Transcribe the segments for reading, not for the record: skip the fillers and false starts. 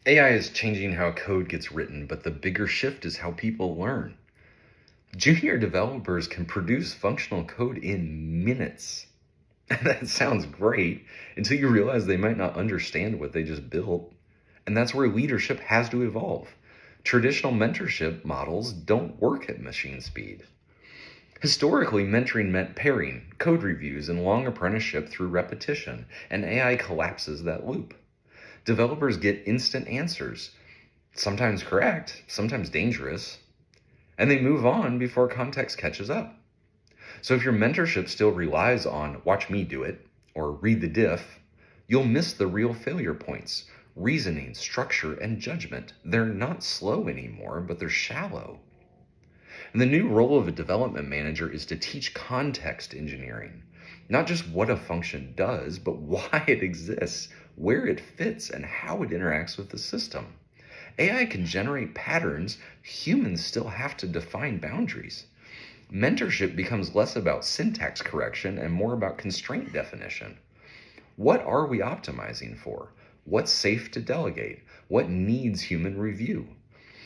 AI is changing how code gets written, but the bigger shift is how people learn. Junior developers can produce functional code in minutes. That sounds great until you realize they might not understand what they just built. And that's where leadership has to evolve. Traditional mentorship models don't work at machine speed. Historically, mentoring meant pairing, code reviews, and long apprenticeship through repetition, and AI collapses that loop. Developers get instant answers, sometimes correct, sometimes dangerous, and they move on before context catches up. So if your mentorship still relies on watch me do it or read the diff, you'll miss the real failure points: reasoning, structure, and judgment. They're not slow anymore, but they're shallow. And the new role of a development manager is to teach context engineering, not just what a function does, but why it exists, where it fits, and how it interacts with the system. AI can generate patterns, humans still have to define boundaries. Mentorship becomes less about syntax correction and more about constraint definition. What are we optimizing for? What's safe to delegate? What needs human review?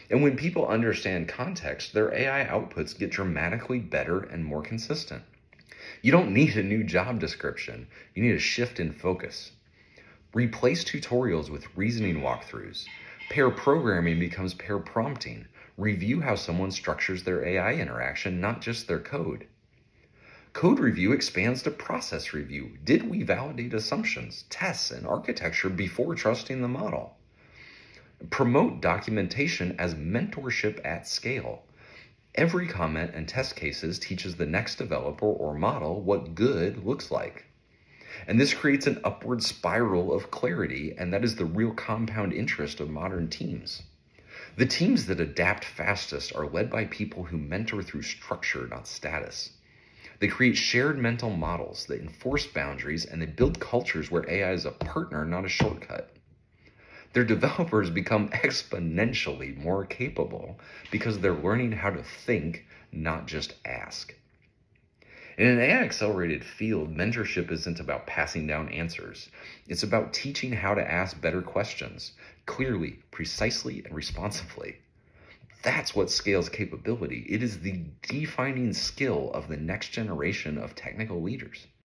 And when people understand context, their AI outputs get dramatically better and more consistent. You don't need a new job description, you need a shift in focus. Replace tutorials with reasoning walkthroughs. Pair programming becomes pair prompting. Review how someone structures their AI interaction, not just their code. Code review expands to process review. Did we validate assumptions, tests, and architecture before trusting the model? Promote documentation as mentorship at scale. Every comment and test cases teaches the next developer or model what good looks like. And this creates an upward spiral of clarity, and that is the real compound interest of modern teams. The teams that adapt fastest are led by people who mentor through structure, not status. They create shared mental models, they enforce boundaries, and they build cultures where AI is a partner, not a shortcut. Their developers become exponentially more capable because they're learning how to think, not just ask. In an AI accelerated field, mentorship isn't about passing down answers. It's about teaching how to ask better questions, clearly, precisely, and responsively. That's what scales capability. It is the defining skill of the next generation of technical leaders.